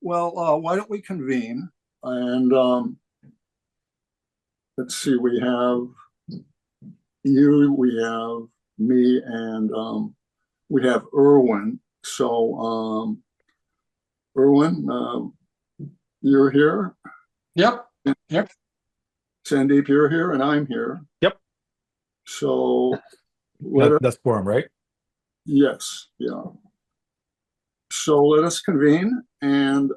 Well, why don't we convene? And let's see, we have you, we have me, and we have Irwin. So, Irwin, you're here. Yep. Yep. Sandeep, you're here, and I'm here. Yep. So, let us, That's quorum, right? yes, yeah. So let us convene, and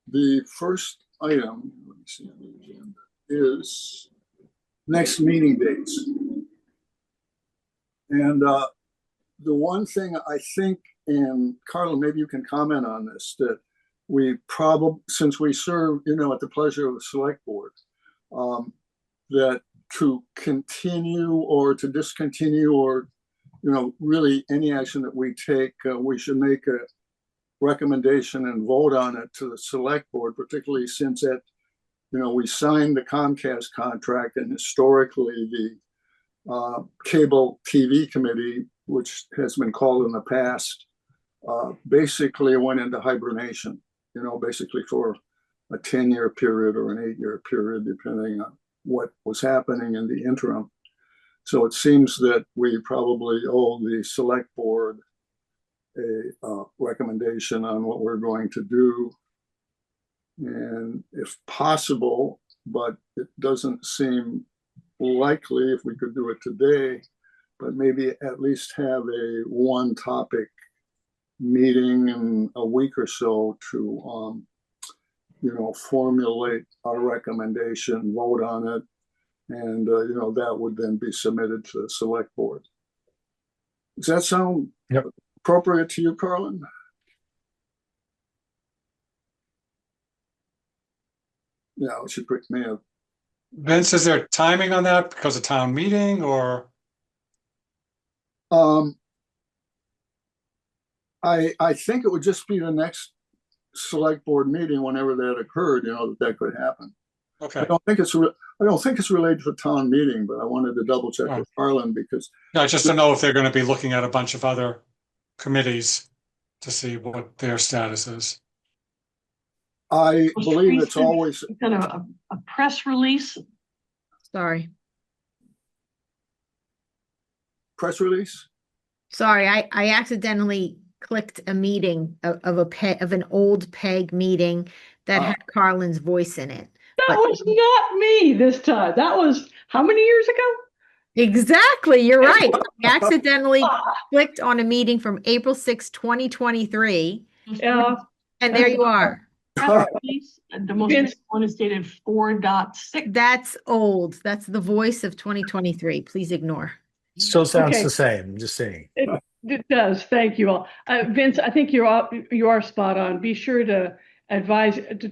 the first item, let me see on the agenda, is next meeting dates. And the one thing I think, and Carla, maybe you can comment on this, that we probably, since we serve, at the pleasure of the select board, um, that to continue or to discontinue or, really any action that we take, we should make a recommendation and vote on it to the select board, particularly since we signed the Comcast contract, and historically the cable TV committee, which has been called in the past, basically went into hibernation, basically for a 10-year period or an 8-year period, depending on what was happening in the interim. So it seems that we probably owe the select board a recommendation on what we're going to do. And if possible, but it doesn't seem likely if we could do it today, but maybe at least have a one topic meeting in a week or so to, formulate our recommendation, vote on it, and, that would then be submitted to the select board. Does that sound appropriate to you, Carlin? Yeah, it should pick me up. Vince, is there timing on that because of town meeting or? I think it would just be the next select board meeting whenever that occurred, that could happen. Okay. I don't think it's related to the town meeting, but I wanted to double check with Harlan because just to know if they're going to be looking at a bunch of other committees to see what their status is. I believe it's always kind of a press release. Sorry. Press release. Sorry, I accidentally clicked a meeting of an old PEG meeting that had Carlin's voice in it. That was not me this time. That was how many years ago? Exactly, you're right. I accidentally clicked on a meeting from April 6, 2023. Yeah. And there you are. The most recent one is dated 4.6. That's old. That's the voice of 2023. Please ignore. Still sounds the same. I'm just saying. It does. Thank you all. Vince, I think you are spot on. Be sure to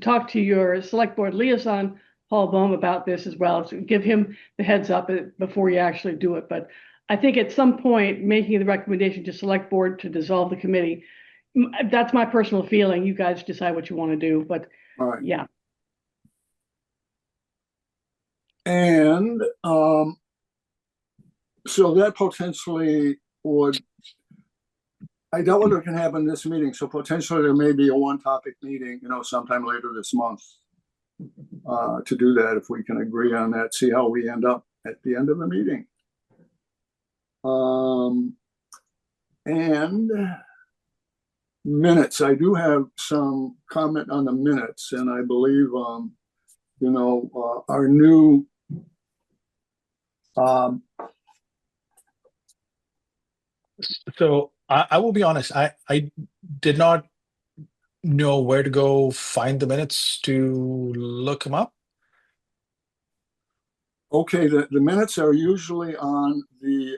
talk to your select board liaison, Paul Bohm, about this as well. So give him the heads up before you actually do it. But I think at some point, making the recommendation to select board to dissolve the committee, that's my personal feeling. You guys decide what you want to do, but yeah. And so that potentially would, I doubt whether it can happen this meeting. So potentially there may be a one topic meeting, sometime later this month to do that. If we can agree on that, see how we end up at the end of the meeting. And minutes, I do have some comment on the minutes, and I believe, our new So I will be honest, I did not know where to go find the minutes to look them up. Okay, the minutes are usually on the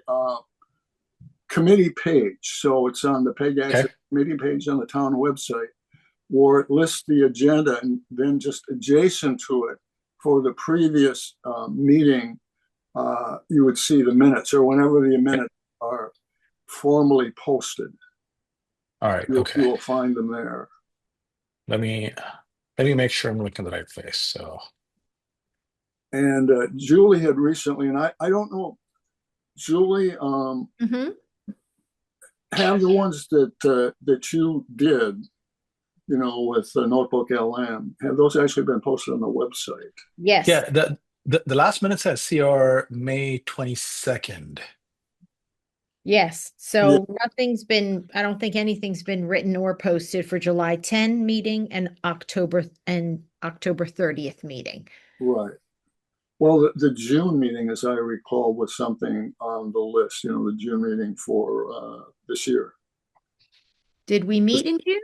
committee page. So it's on the PEG Access committee page on the town website, where it lists the agenda, and then just adjacent to it for the previous meeting, you would see the minutes, or whenever the minutes are formally posted. All right. You will find them there. Let me make sure I'm looking at the right place. So, and Julie had recently, and I don't know, Julie, have the ones that you did with Notebook LM. Have those actually been posted on the website? Yes. Yeah, the last minute says CR May 22nd. Yes. So I don't think anything's been written or posted for July 10 meeting and October 30th meeting. Right. Well, the June meeting, as I recall, was something on the list, the June meeting for this year. Did we meet in June?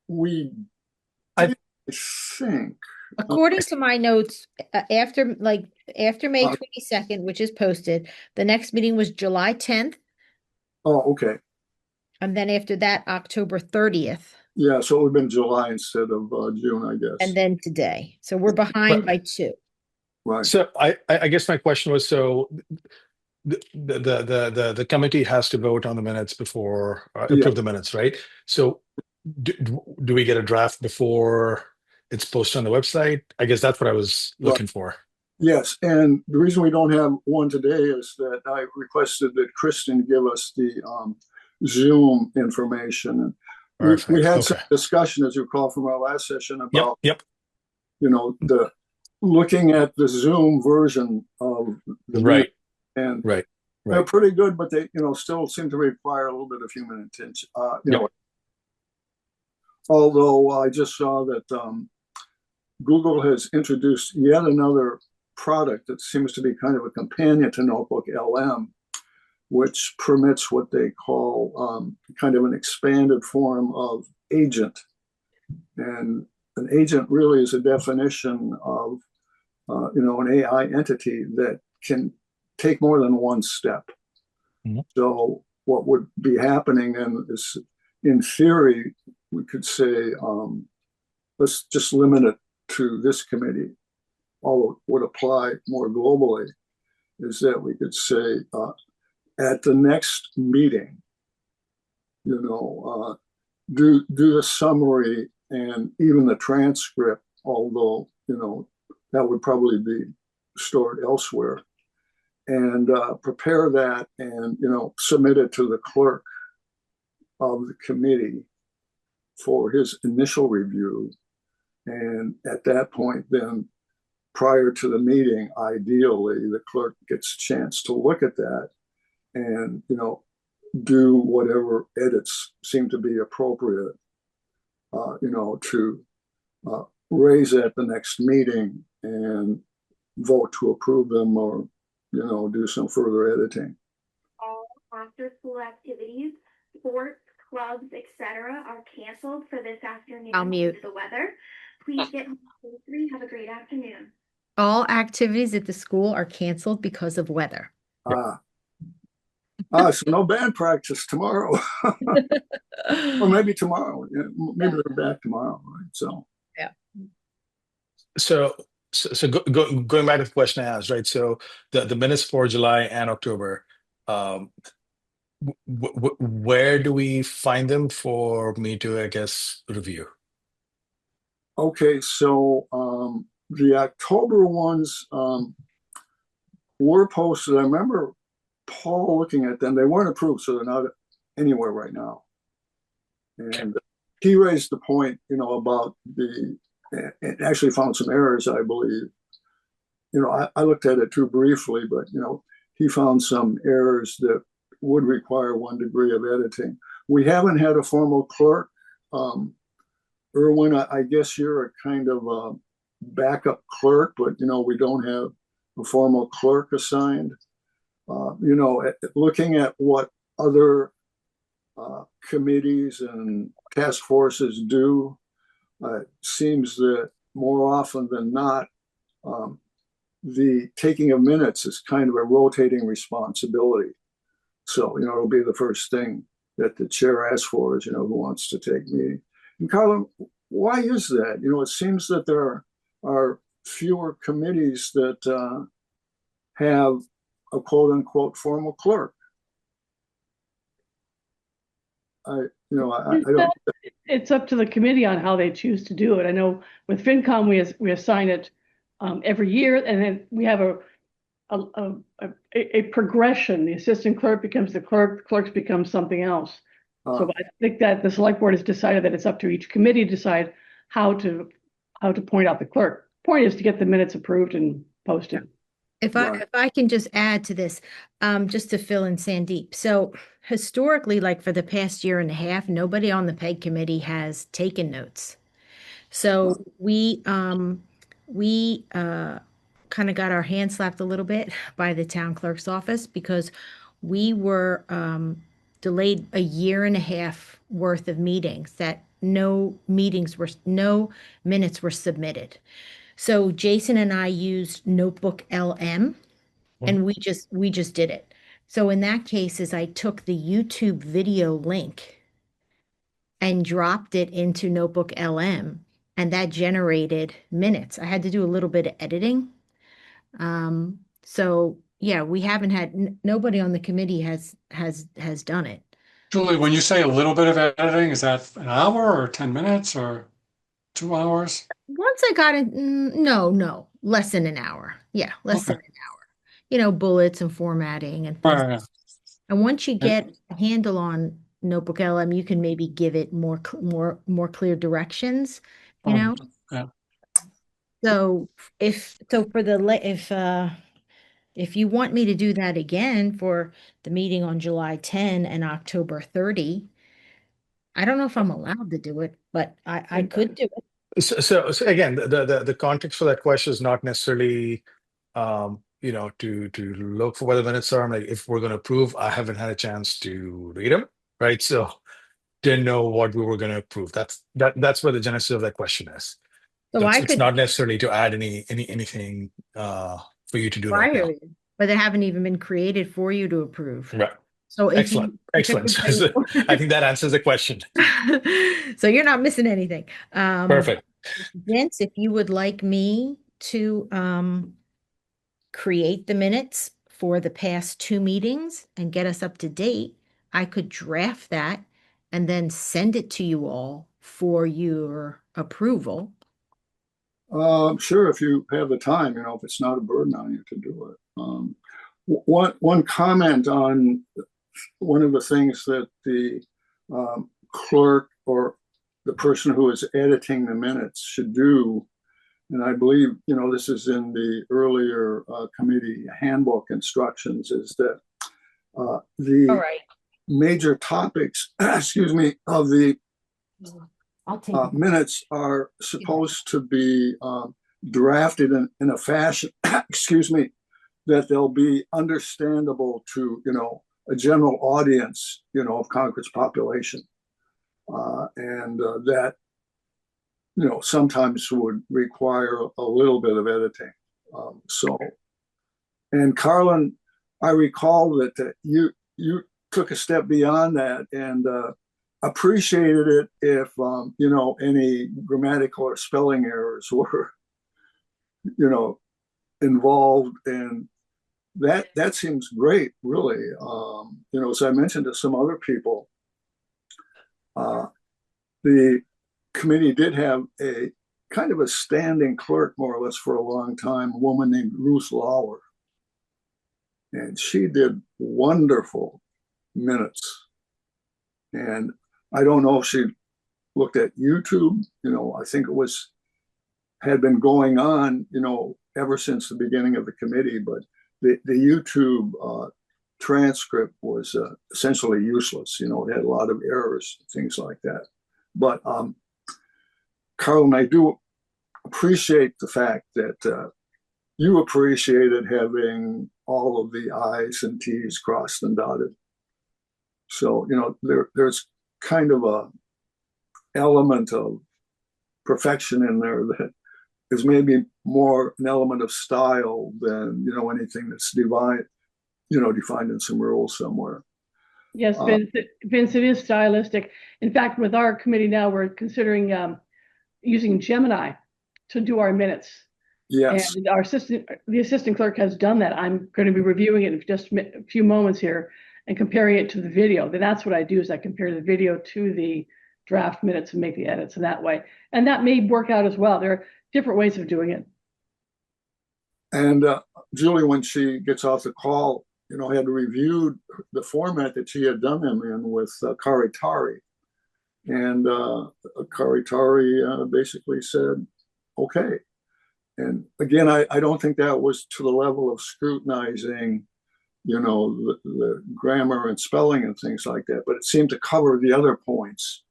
We I- did, I think. According to my notes, after May 22nd, which is posted, the next meeting was July 10th, Oh, okay. and then after that, October 30th, Yeah, so it would have been July instead of June, I guess. and then today. So we're behind by 2. Right. So I guess my question was, so the committee has to vote on the minutes before approve the minutes, right? So do we get a draft before it's posted on the website? I guess that's what I was looking for. Yes, and the reason we don't have one today is that I requested that Kristen give us the Zoom information. And we had some discussion, as you recall from our last session, about the looking at the Zoom version of the Right. and Right. they're pretty good, but they still seem to require a little bit of human attention. Although I just saw that Google has introduced yet another product that seems to be kind of a companion to Notebook LM, which permits what they call kind of an expanded form of agent. And an agent really is a definition of an AI entity that can take more than one step. Mm-hmm. So what would be happening then is, in theory, we could say, let's just limit it to this committee. Although it would apply more globally, is that we could say at the next meeting, do the summary and even the transcript, although, that would probably be stored elsewhere, and prepare that and, submit it to the clerk of the committee for his initial review. And at that point, then prior to the meeting, ideally, the clerk gets a chance to look at that and, do whatever edits seem to be appropriate, to raise at the next meeting and vote to approve them or, do some further editing. All after-school activities, sports, clubs, etc., are canceled for this afternoon. I'll mute. Due to the weather. Please get home safely. Have a great afternoon. All activities at the school are canceled because of weather. So no band practice tomorrow. Or maybe tomorrow. Yeah, maybe they're back tomorrow, right? So going back to the question I asked, right? So the minutes for July and October, where do we find them for me to, I guess, review? okay, so the October ones were posted. I remember Paul looking at them. They weren't approved, so they're not anywhere right now. And he raised the point, about it actually found some errors, I believe. I looked at it too briefly, but, he found some errors that would require one degree of editing. We haven't had a formal clerk. Erwin, I guess you're a kind of a backup clerk, but, we don't have a formal clerk assigned. Looking at what other committees and task forces do, it seems that more often than not, the taking of minutes is kind of a rotating responsibility. So, it'll be the first thing that the chair asks for is, who wants to take meeting. And Carla, why is that? It seems that there are fewer committees that have a quote unquote formal clerk. I don't. It's up to the committee on how they choose to do it. I know with FinCom we assign it every year, and then we have a progression. The assistant clerk becomes the clerk, clerks become something else. So I think that the select board has decided that it's up to each committee to decide how to point out the clerk. Point is to get the minutes approved and posted. If Right. I can just add to this, just to fill in Sandeep. So historically, like for the past year and a half, nobody on the PEG committee has taken notes. So we kind of got our hands slapped a little bit by the town clerk's office because we were delayed a year and a half worth of meetings that no minutes were submitted. So Jason and I used Notebook LM and we just did it. So in that case is I took the YouTube video link and dropped it into Notebook LM and that generated minutes. I had to do a little bit of editing. So yeah, we haven't had nobody on the committee has done it. Julie, when you say a little bit of editing, is that an hour or 10 minutes or 2 hours? Once I got it, no, less than an hour. Yeah, less than Okay. an hour. You know, bullets and formatting and things. Right. And once you get a handle on Notebook LM, you can maybe give it more clear directions, you know? Yeah. So if you want me to do that again for the meeting on July 10 and October 30, I don't know if I'm allowed to do it, but I could do it. So again, the context for that question is not necessarily, to look for where the minutes are. Like if we're going to approve, I haven't had a chance to read them, right? So didn't know what we were going to approve. That's where the genesis of that question is. So I It's could not necessarily to add anything for you to do right now. prior, but they haven't even been created for you to approve. Right. So if Excellent. Excellent. I think that answers the question. So you're not missing anything. Perfect. Vince, if you would like me to create the minutes for the past 2 meetings and get us up to date, I could draft that and then send it to you all for your approval. Sure, if you have the time, if it's not a burden on you to do it. One comment on one of the things that the clerk or the person who is editing the minutes should do, and I believe, this is in the earlier committee handbook instructions, is that the All right. major topics, excuse me, of the I'll take it. minutes are supposed to be drafted in a fashion, excuse me, that they'll be understandable to, a general audience, of Concord's population. And that, sometimes would require a little bit of editing. And Carlin, I recall that you took a step beyond that and appreciated it if, any grammatical or spelling errors were, involved, and that seems great, really. As I mentioned to some other people, the committee did have a kind of a standing clerk, more or less, for a long time, a woman named Ruth Lauer. And she did wonderful minutes. And I don't know if she looked at YouTube, I think it had been going on, ever since the beginning of the committee, but the YouTube transcript was essentially useless. It had a lot of errors, things like that. But Carlin, I do appreciate the fact that you appreciated having all of the I's and T's crossed and dotted. So, there's kind of a element of perfection in there that is maybe more an element of style than, anything that's defined in some rules somewhere. Yes, Vince, it is stylistic. In fact, with our committee now, we're considering using Gemini to do our minutes. Yes. And the assistant clerk has done that. I'm going to be reviewing it in just a few moments here and comparing it to the video. Then that's what I do, is I compare the video to the draft minutes and make the edits in that way. And that may work out as well. There are different ways of doing it. And Julie, when she gets off the call, had reviewed the format that she had done them in with Karitari. And Karitari basically said, okay. And again, I don't think that was to the level of scrutinizing, the grammar and spelling and things like that, but it seemed to cover the other points,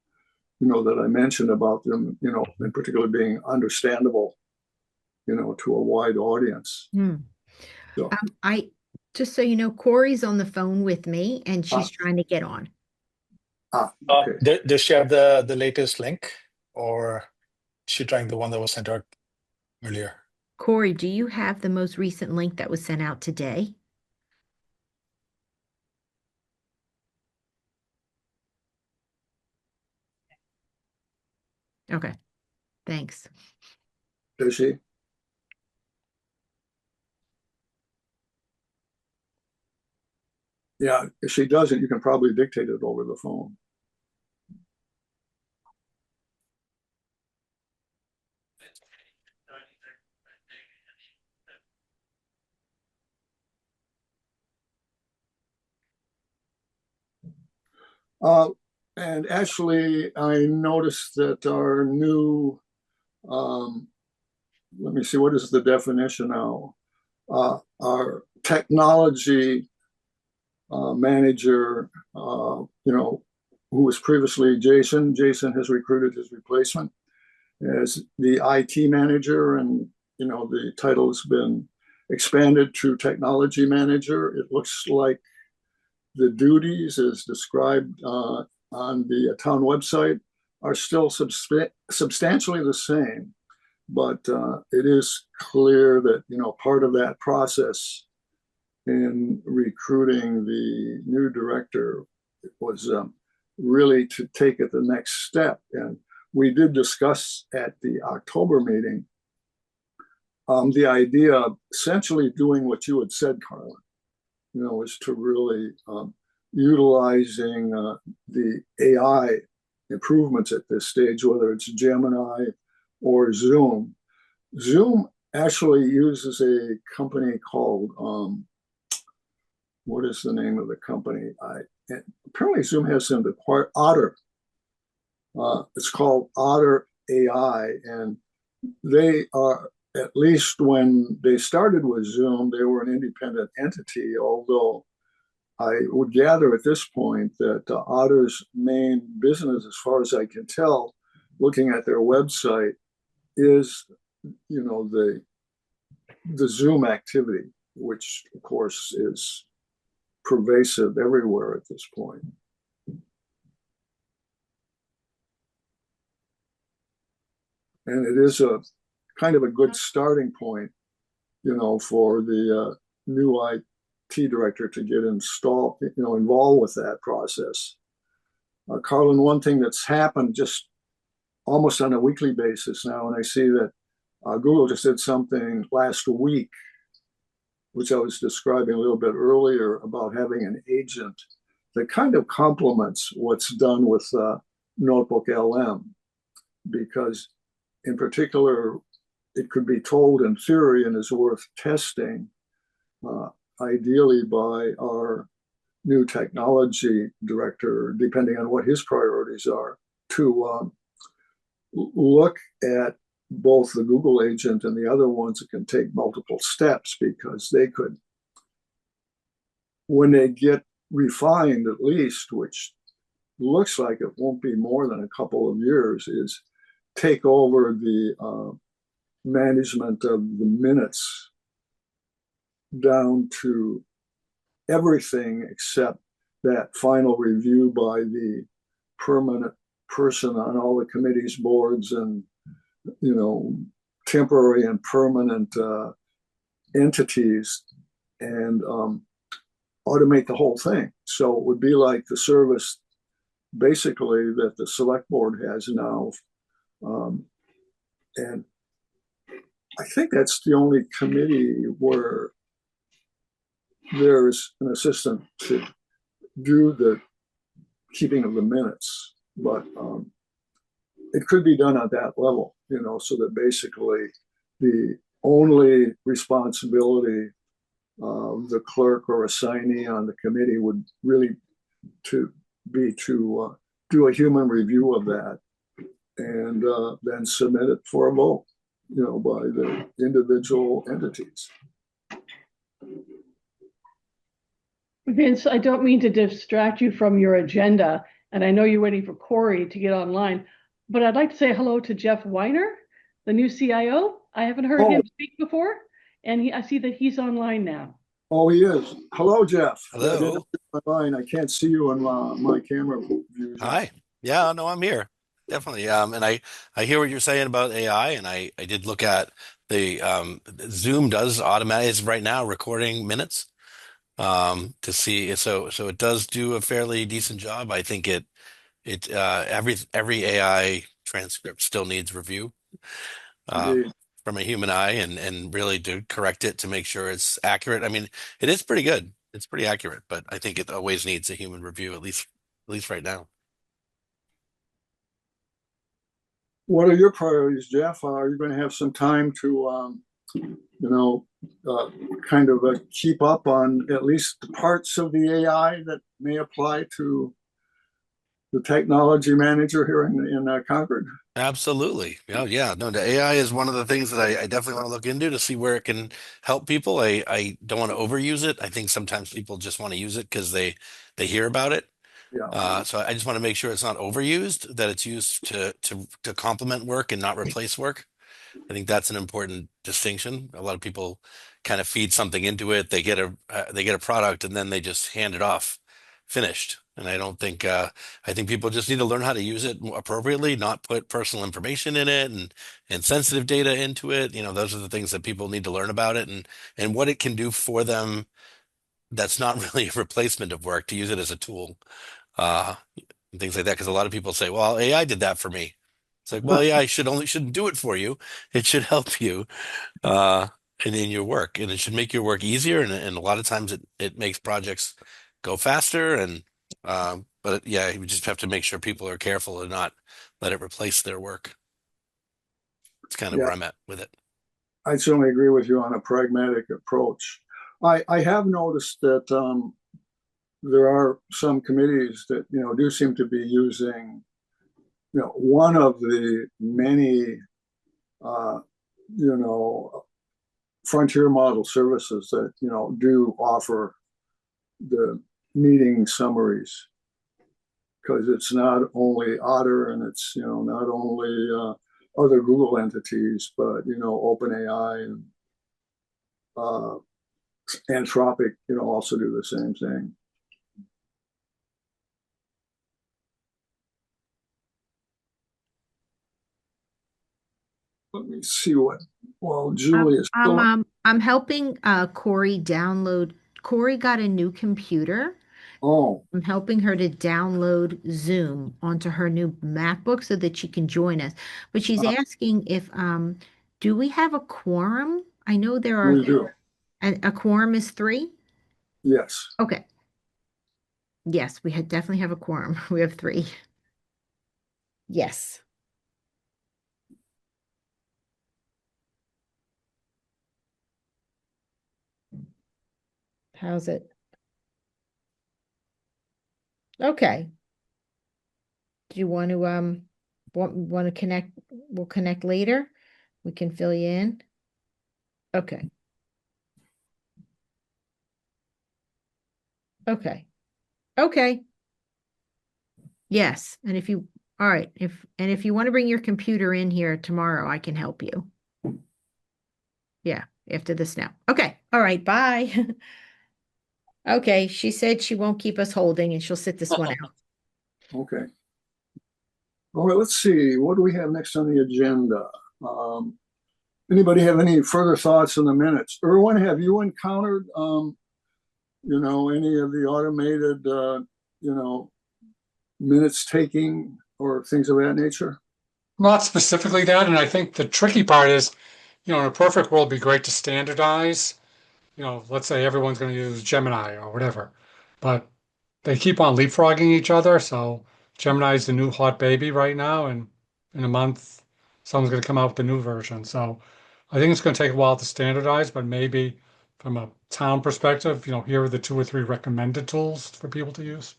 that I mentioned about them, in particular being understandable, to a wide audience. So, I just so you know, Corey's on the phone with me and she's trying to get on. okay. Does she have the latest link, or is she trying the one that was sent out earlier? Corey, do you have the most recent link that was sent out today? Okay, thanks. Does she? Yeah, if she doesn't, you can probably dictate it over the phone. And actually, I noticed that our new, let me see, what is the definition now? Our technology manager, who was previously Jason. Jason has recruited his replacement as the IT manager, and the title has been expanded to technology manager. It looks like the duties as described on the town website are still substantially the same, but it is clear that part of that process in recruiting the new director was really to take it the next step. And we did discuss at the October meeting the idea of essentially doing what you had said, Carlin, is to really utilizing the AI improvements at this stage, whether it's Gemini or Zoom. Zoom actually uses a company called, what is the name of the company? Apparently Zoom has them acquired, Otter. It's called Otter AI, and they are, at least when they started with Zoom, they were an independent entity, although I would gather at this point that Otter's main business, as far as I can tell, looking at their website, is, the Zoom activity, which of course is pervasive everywhere at this point. And it is a kind of a good starting point, for the new IT director to get involved with that process. Carlin, one thing that's happened just almost on a weekly basis now, and I see that Google just did something last week, which I was describing a little bit earlier, about having an agent that kind of complements what's done with Notebook LM, because in particular, it could be told in theory and is worth testing, ideally by our new technology director, depending on what his priorities are, to look at both the Google agent and the other ones that can take multiple steps, because they could, when they get refined at least, which looks like it won't be more than a couple of years, is take over the management of the minutes down to everything except that final review by the permanent person on all the committees, boards, and temporary and permanent entities, and automate the whole thing. So it would be like the service basically that the select board has now. And I think that's the only committee where there's an assistant to do the keeping of the minutes, but it could be done at that level, so that basically the only responsibility the clerk or assignee on the committee would really to do a human review of that and then submit it for a vote, by the individual entities. Vince, I don't mean to distract you from your agenda, and I know you're waiting for Corey to get online, but I'd like to say hello to Jeff Weiner, the new CIO. I haven't heard him speak before, and I see that he's online now. Oh, he is. Hello, Jeff. Hello. I can't see you on my camera view. Hi. Yeah, no, I'm here. Definitely. And I hear what you're saying about AI, and I did look at the Zoom does automatize right now recording minutes to see. So it does do a fairly decent job. I think every AI transcript still needs review from a human eye and really to correct it to make sure it's accurate. I mean, it is pretty good. It's pretty accurate, but I think it always needs a human review, at least right now. What are your priorities, Jeff? Are you going to have some time to, kind of keep up on at least parts of the AI that may apply to the technology manager here in Concord? Absolutely. Yeah. No, the AI is one of the things that I definitely want to look into to see where it can help people. I don't want to overuse it. I think sometimes people just want to use it because they hear about it. Yeah. So I just want to make sure it's not overused, that it's used to complement work and not replace work. I think that's an important distinction. A lot of people kind of feed something into it. They get a product and then they just hand it off finished. And I don't think I think people just need to learn how to use it appropriately, not put personal information in it and sensitive data into it. Those are the things that people need to learn about it and what it can do for them. That's not really a replacement of work, to use it as a tool. And things like that, because a lot of people say, well, AI did that for me. It's like, well, AI shouldn't do it for you. It should help you in your work, and it should make your work easier. And a lot of times it makes projects go faster. But yeah, you just have to make sure people are careful and not let it replace their work. It's kind of where I'm at with it. I certainly agree with you on a pragmatic approach. I have noticed that there are some committees that do seem to be using one of the many frontier model services that do offer the meeting summaries, because it's not only Otter and it's not only other Google entities, but OpenAI and Anthropic also do the same thing. Let me see Julie is still. I'm helping Corey download. Corey got a new computer. Oh. I'm helping her to download Zoom onto her new MacBook so that she can join us. But she's asking if do we have a quorum? I know there are. We do. A quorum is 3? Yes. Okay. Yes, we definitely have a quorum. We have 3. Yes. How's it? Okay. Do you want to want to connect? We'll connect later. We can fill you in. Okay. Okay. Okay. Yes. And if you if you want to bring your computer in here tomorrow, I can help you. Yeah, after the snow. Okay. All right. Bye. Okay. She said she won't keep us holding and she'll sit this one out. Okay. All right, let's see. What do we have next on the agenda? Anybody have any further thoughts on the minutes? Erwin, have you encountered any of the automated minutes taking or things of that nature? Not specifically that, and I think the tricky part is, in a perfect world, it'd be great to standardize. Let's say everyone's going to use Gemini or whatever, but they keep on leapfrogging each other. So Gemini is the new hot baby right now, and in a month, someone's going to come out with the new version. So I think it's going to take a while to standardize, but maybe from a town perspective, here are the 2 or 3 recommended tools for people to use.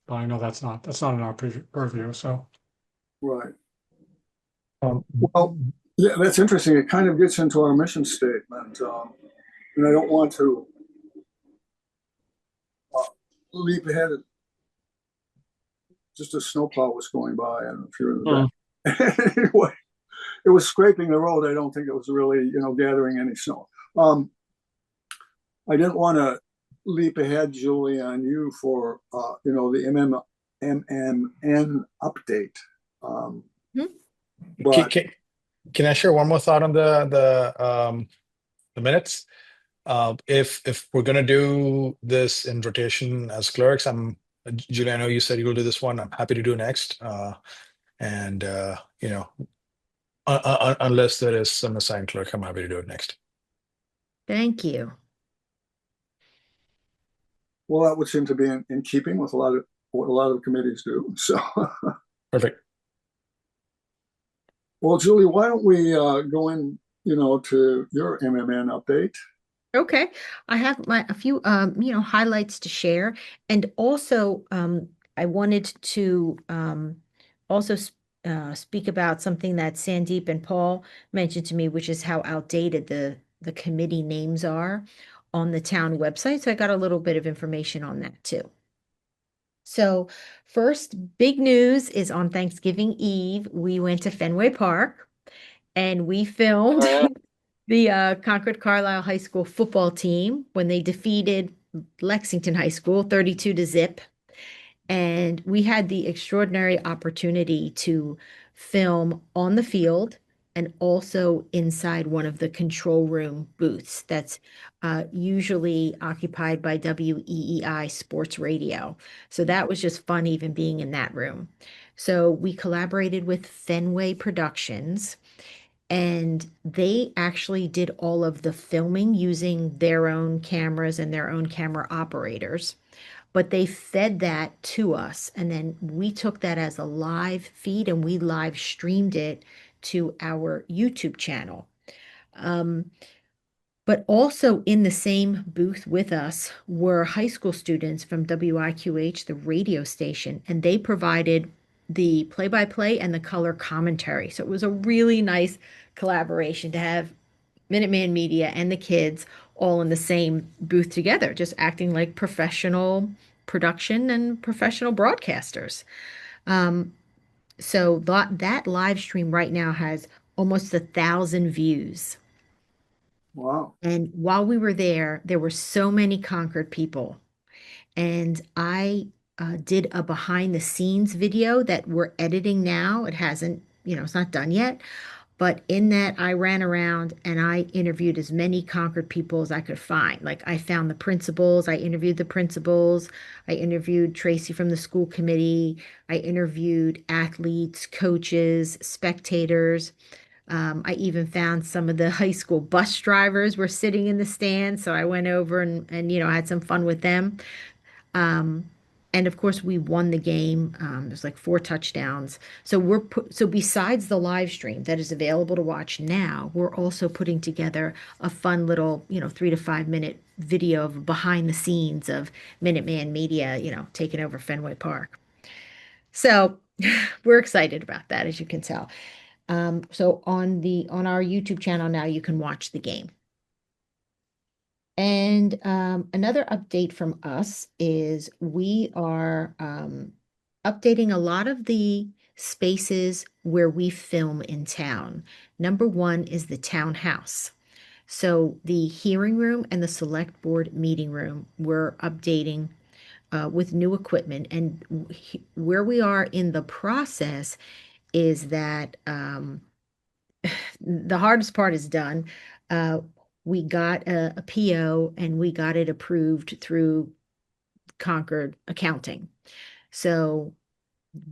But I know that's not in our purview, so. Right. Um, Well, yeah, that's interesting. It kind of gets into our mission statement. And I don't want to leap ahead. Just a snowplow was going by. I don't know if you're in the back. Anyway, it was scraping the road. I don't think it was really, gathering any snow. I didn't want to leap ahead, Julie, on you for, the MMN update. But Can I share one more thought on the minutes? If we're gonna do this in rotation as clerks, Julie, I know you said you'll do this one. I'm happy to do next. And unless there is some assigned clerk, I'm happy to do it next. Thank you. well, that would seem to be in keeping with what a lot of committees do. So, Perfect. well, Julie, why don't we go in, to your MMN update? Okay, I have a few highlights to share, and also I wanted to also speak about something that Sandeep and Paul mentioned to me, which is how outdated the committee names are on the town website. So I got a little bit of information on that too. So first, big news is on Thanksgiving Eve, we went to Fenway Park and we filmed the Concord Carlisle High School football team when they defeated Lexington High School 32-0. And we had the extraordinary opportunity to film on the field and also inside one of the control room booths that's usually occupied by WEEI Sports Radio. So that was just fun, even being in that room. So we collaborated with Fenway Productions, and they actually did all of the filming using their own cameras and their own camera operators. But they fed that to us, and then we took that as a live feed and we live streamed it to our YouTube channel. But also in the same booth with us were high school students from WIQH, the radio station, and they provided the play-by-play and the color commentary. So it was a really nice collaboration to have Minuteman Media and the kids all in the same booth together, just acting like professional production and professional broadcasters. So that live stream right now has almost 1,000 views. Wow. And while we were there, there were so many Concord people. And I did a behind the scenes video that we're editing now. It hasn't, it's not done yet. But in that, I ran around and I interviewed as many Concord people as I could find. Like I found the principals, I interviewed the principals, I interviewed Tracy from the school committee, I interviewed athletes, coaches, spectators. I even found some of the high school bus drivers were sitting in the stands. So I went over and I had some fun with them. And of course, we won the game. There's like 4 touchdowns. So so besides the live stream that is available to watch now, we're also putting together a fun little, 3 to 5 minute video of behind the scenes of Minuteman Media, taking over Fenway Park. So we're excited about that, as you can tell. So on our YouTube channel now, you can watch the game. And another update from us is we are updating a lot of the spaces where we film in town. Number 1 is the townhouse. So the hearing room and the select board meeting room, we're updating with new equipment. And where we are in the process is that the hardest part is done. We got a PO and we got it approved through Concord Accounting. So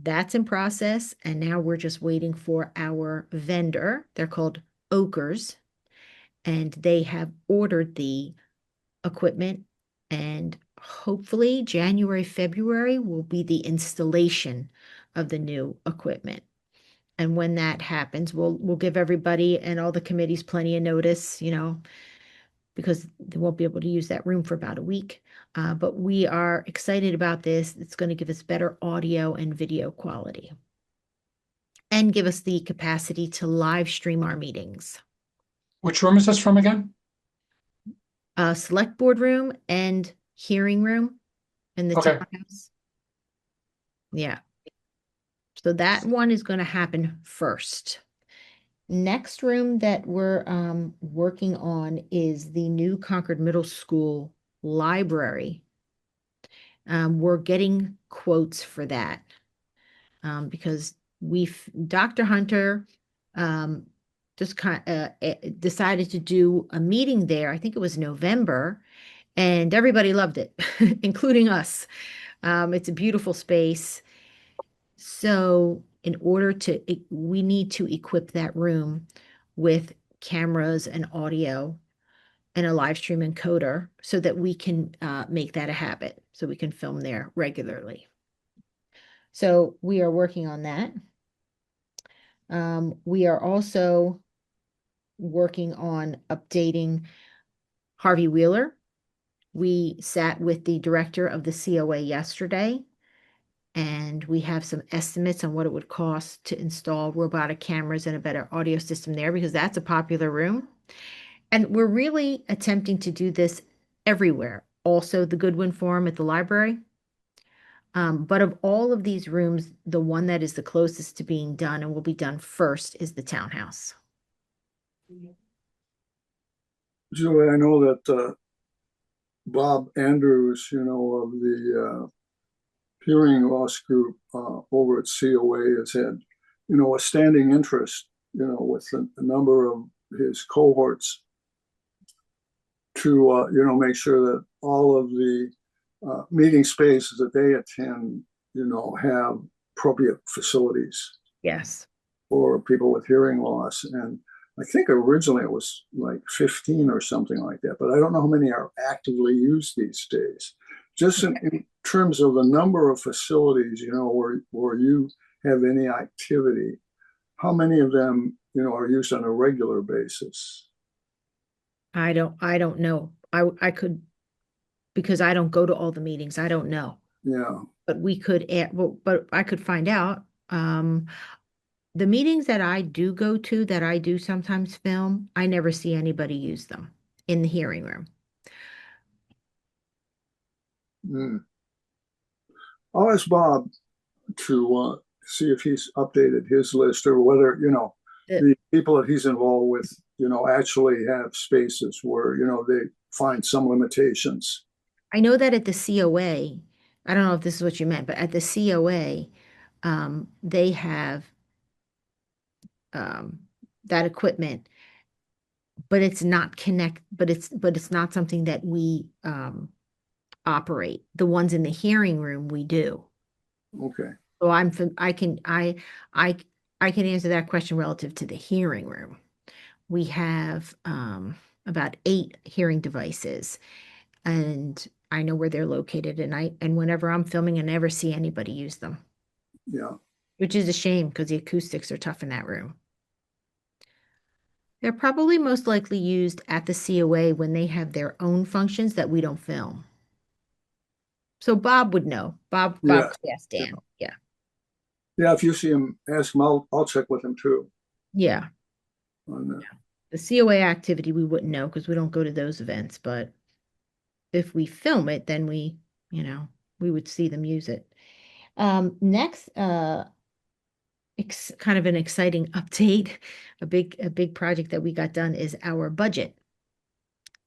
that's in process. And now we're just waiting for our vendor. They're called Oakers, and they have ordered the equipment. And hopefully January, February will be the installation of the new equipment. And when that happens, we'll give everybody and all the committees plenty of notice, because they won't be able to use that room for about a week. But we are excited about this. It's going to give us better audio and video quality and give us the capacity to live stream our meetings. Which room is this from again? Select board room and hearing room in the Okay. townhouse. Yeah. So that one is going to happen first. Next room that we're working on is the new Concord Middle School library. We're getting quotes for that because Dr. Hunter just decided to do a meeting there. I think it was November, and everybody loved it, including us. It's a beautiful space. So in order to, we need to equip that room with cameras and audio and a live stream encoder so that we can make that a habit, so we can film there regularly. So we are working on that. We are also working on updating Harvey Wheeler. We sat with the director of the COA yesterday, and we have some estimates on what it would cost to install robotic cameras and a better audio system there, because that's a popular room. And we're really attempting to do this everywhere. Also, the Goodwin Forum at the library. But of all of these rooms, the one that is the closest to being done and will be done first is the townhouse. Julie, I know that Bob Andrews, of the hearing loss group over at COA has had, a standing interest, with a number of his cohorts to, make sure that all of the meeting spaces that they attend, have appropriate facilities Yes. for people with hearing loss. And I think originally it was like 15 or something like that, but I don't know how many are actively used these days. Just in terms of the number of facilities, where you have any activity, how many of them, are used on a regular basis? I don't know. I could, because I don't go to all the meetings. I don't know. Yeah. But we could add, well, but I could find out. The meetings that I do go to, that I do sometimes film, I never see anybody use them in the hearing room. I'll ask Bob to see if he's updated his list, or whether, the people that he's involved with, actually have spaces where, they find some limitations. I know that at the COA, I don't know if this is what you meant, but at the COA, they have that equipment, but it's not but it's not something that we operate. The ones in the hearing room we do. Okay. So I can answer that question relative to the hearing room. We have about 8 hearing devices, and I know where they're located, and whenever I'm filming, I never see anybody use them. Yeah. Which is a shame, because the acoustics are tough in that room. They're probably most likely used at the COA when they have their own functions that we don't film. So Bob would know. Bob Yeah. yes, Dan. Yeah. Yeah, if you see him, ask him. I'll check with him too Yeah. on that. The COA activity we wouldn't know because we don't go to those events, but if we film it, then we would see them use it. Next, kind of an exciting update, a big project that we got done is our budget.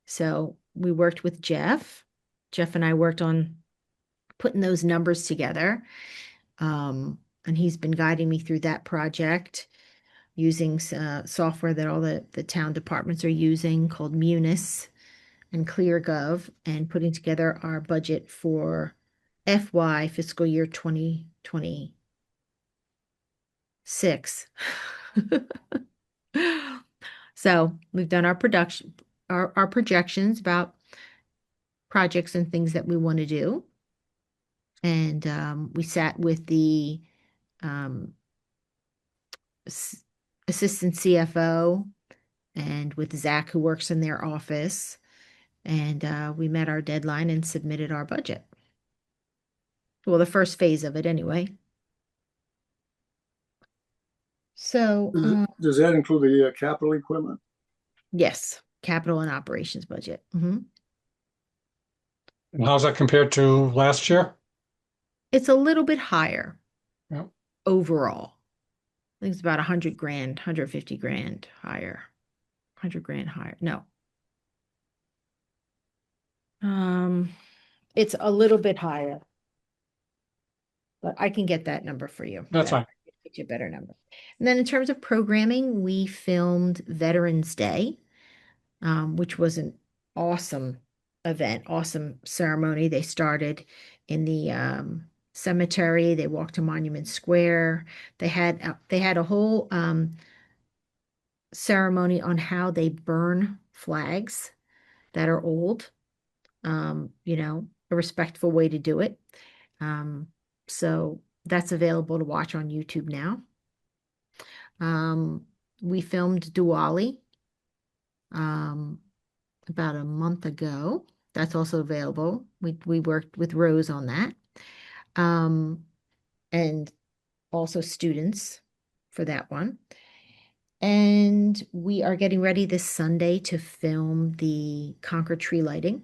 So we worked with Jeff. Jeff and I worked on putting those numbers together. And he's been guiding me through that project using software that all the town departments are using called Munis and ClearGov, and putting together our budget for FY fiscal year 2026. So we've done our projections about projects and things that we want to do. And we sat with the assistant CFO and with Zach, who works in their office, And we met our deadline and submitted our budget. Well, the first phase of it anyway. So, Does that include the capital equipment? yes, capital and operations budget. Mhm. And how's that compared to last year? It's a little bit higher Yep. overall. I think it's about 100 grand, 150 grand higher. 100 grand higher. No. It's a little bit higher. But I can get that number for you. That's fine. Get you a better number. And then in terms of programming, we filmed Veterans Day, which was an awesome event, awesome ceremony. They started in the cemetery. They walked to Monument Square. They had a whole ceremony on how they burn flags that are old. A respectful way to do it. So that's available to watch on YouTube now. We filmed Diwali about a month ago. That's also available. We worked with Rose on that. And also students for that one. And we are getting ready this Sunday to film the Concord tree lighting,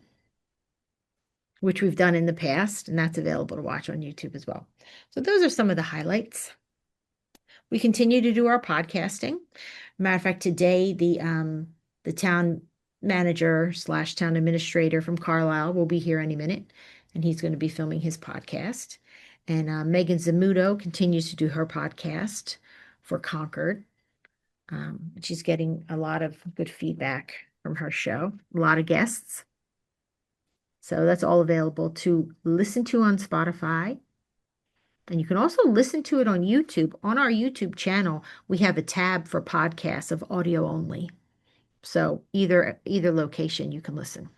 which we've done in the past, and that's available to watch on YouTube as well. So those are some of the highlights. We continue to do our podcasting. Matter of fact, today the town manager / town administrator from Carlisle will be here any minute, and he's going to be filming his podcast. And Megan Zamuto continues to do her podcast for Concord. She's getting a lot of good feedback from her show, a lot of guests. So that's all available to listen to on Spotify. And you can also listen to it on YouTube. On our YouTube channel, we have a tab for podcasts of audio only. So either location you can listen.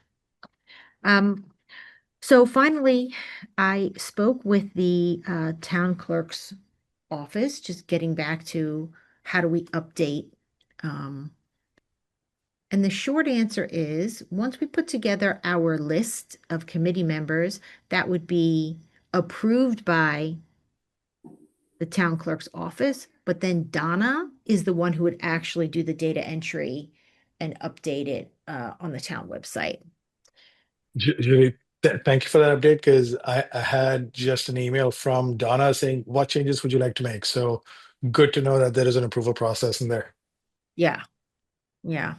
So finally, I spoke with the town clerk's office, just getting back to how do we update. And the short answer is, once we put together our list of committee members, that would be approved by the town clerk's office, but then Donna is the one who would actually do the data entry and update it on the town website. Julie, thank you for that update, because I had just an email from Donna saying, what changes would you like to make? So good to know that there is an approval process in there. Yeah. Yeah.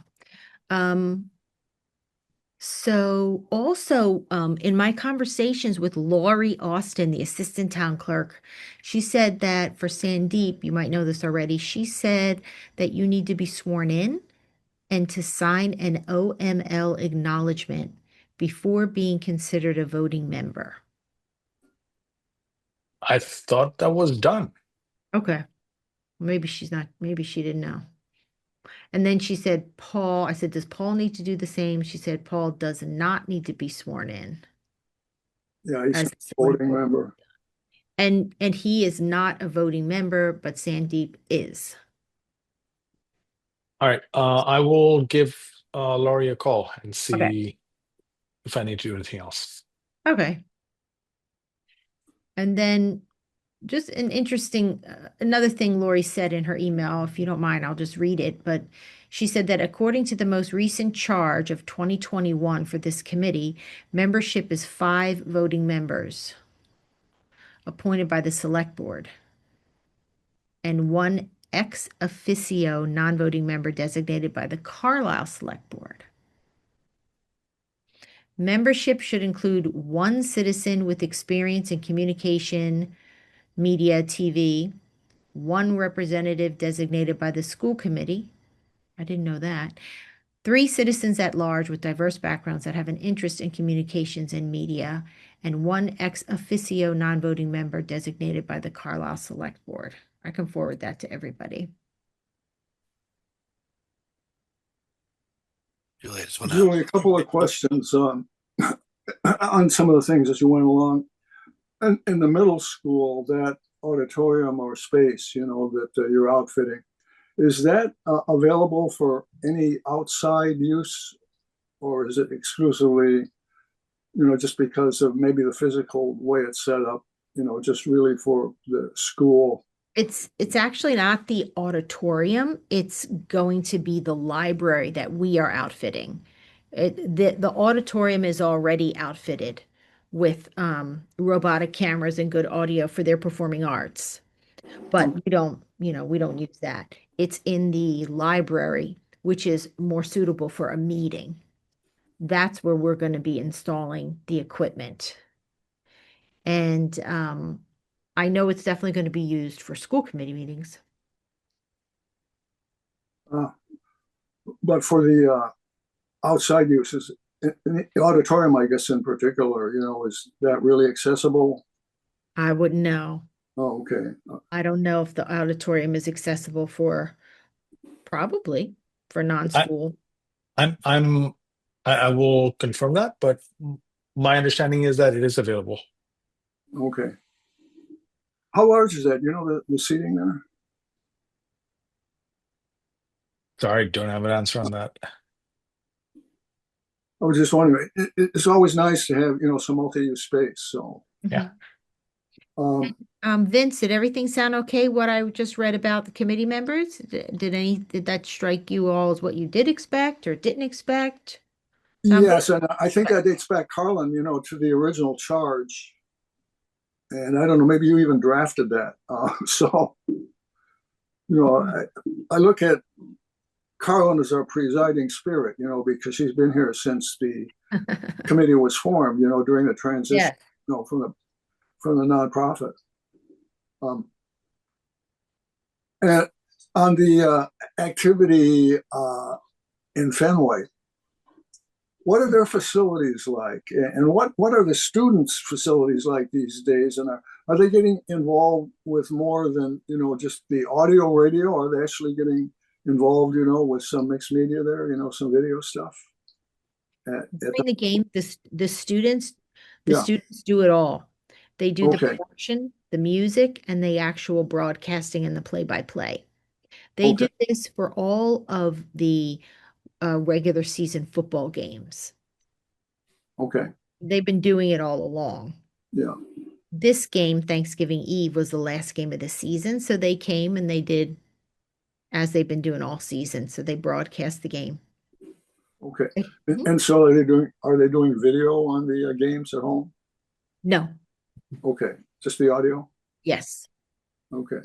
So also, in my conversations with Lori Austin, the assistant town clerk, she said that for Sandeep, you might know this already, she said that you need to be sworn in and to sign an OML acknowledgement before being considered a voting member. I thought that was done. Okay. Maybe she didn't know. And then she said, Paul, I said, does Paul need to do the same? She said, Paul does not need to be sworn in. Yeah, he's as a voting member. And he is not a voting member, but Sandeep is. All right. I will give Laurie a call and see Okay. if I need to do anything else. Okay. And then just an interesting, another thing Lori said in her email, if you don't mind, I'll just read it. But she said that according to the most recent charge of 2021 for this committee, membership is 5 voting members appointed by the select board and 1 ex officio non-voting member designated by the Carlisle Select Board. Membership should include 1 citizen with experience in communication, media, TV, 1 representative designated by the school committee. I didn't know that. 3 citizens at large with diverse backgrounds that have an interest in communications and media, and 1 ex officio non-voting member designated by the Carlisle Select Board. I can forward that to everybody. Julie, I just want Julie, a couple of questions on some of the things as you went along. In the middle school, that auditorium or space, that you're outfitting, is that available for any outside use or is it exclusively, just because of maybe the physical way it's set up, just really for the school? It's actually not the auditorium. It's going to be the library that we are outfitting. The auditorium is already outfitted with robotic cameras and good audio for their performing arts. But we don't use that. It's in the library, which is more suitable for a meeting. That's where we're going to be installing the equipment. And I know it's definitely going to be used for school committee meetings. But for the outside uses, in the auditorium, I guess in particular, is that really accessible? I wouldn't know. Oh, okay. I don't know if the auditorium is accessible probably for non-school. I will confirm that, but my understanding is that it is available. Okay. How large is that? The seating there? Sorry, don't have an answer on that. I was just wondering. It's always nice to have, some multi-use space. So, Yeah. Vince, did everything sound okay? What I just read about the committee members? Did that strike you all as what you did expect or didn't expect? yes, and I think that dates back, Carlin, to the original charge. And I don't know, maybe you even drafted that. So, I look at Carlin as our presiding spirit, because she's been here since the committee was formed, during the transition, Yes. From the nonprofit. And on the activity in Fenway, what are their facilities like, and what are the students' facilities like these days? And are they getting involved with more than just the audio radio? Are they actually getting involved, with some mixed media there, some video stuff? During the game, the students Yeah. do it all. They do the Okay. production, the music, and the actual broadcasting and the play-by-play. They do this for all of the regular season football games. Okay. They've been doing it all along. Yeah. This game, Thanksgiving Eve, was the last game of the season, so they came and they did as they've been doing all season. So they broadcast the game. Okay. And so are they doing video on the games at home? No. Okay. Just the audio? Yes. Okay.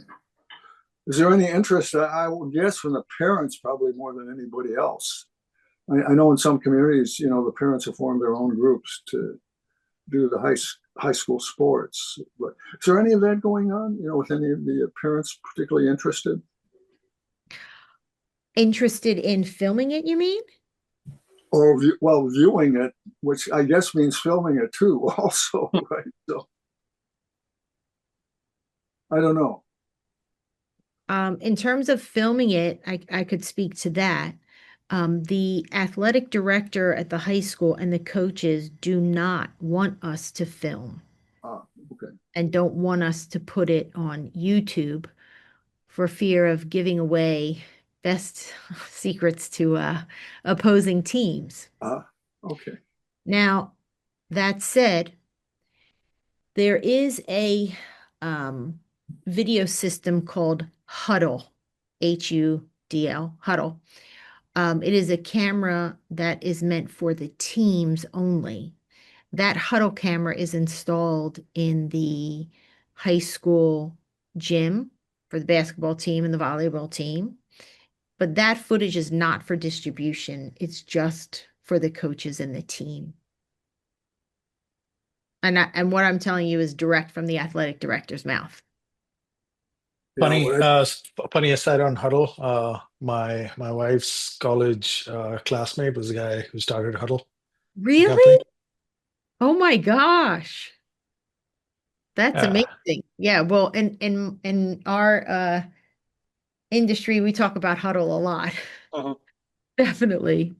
Is there any interest, I will guess, from the parents probably more than anybody else? I know in some communities, the parents have formed their own groups to do the high school sports. But is there any of that going on, with any of the parents particularly interested? Interested in filming it, you mean? Or, viewing it, which I guess means filming it too, also, right? So, I don't know. In terms of filming it, I could speak to that. The athletic director at the high school and the coaches do not want us to film Okay. and don't want us to put it on YouTube for fear of giving away best secrets to opposing teams. Okay. Now, that said, there is a video system called Huddle, HUDL, Huddle. It is a camera that is meant for the teams only. That Huddle camera is installed in the high school gym for the basketball team and the volleyball team. But that footage is not for distribution. It's just for the coaches and the team. And what I'm telling you is direct from the athletic director's mouth. Funny aside on Huddle. My wife's college classmate was the guy who started Huddle. Really? Oh my gosh. That's amazing. Yeah, well, in our industry, we talk about Huddle a lot. Definitely.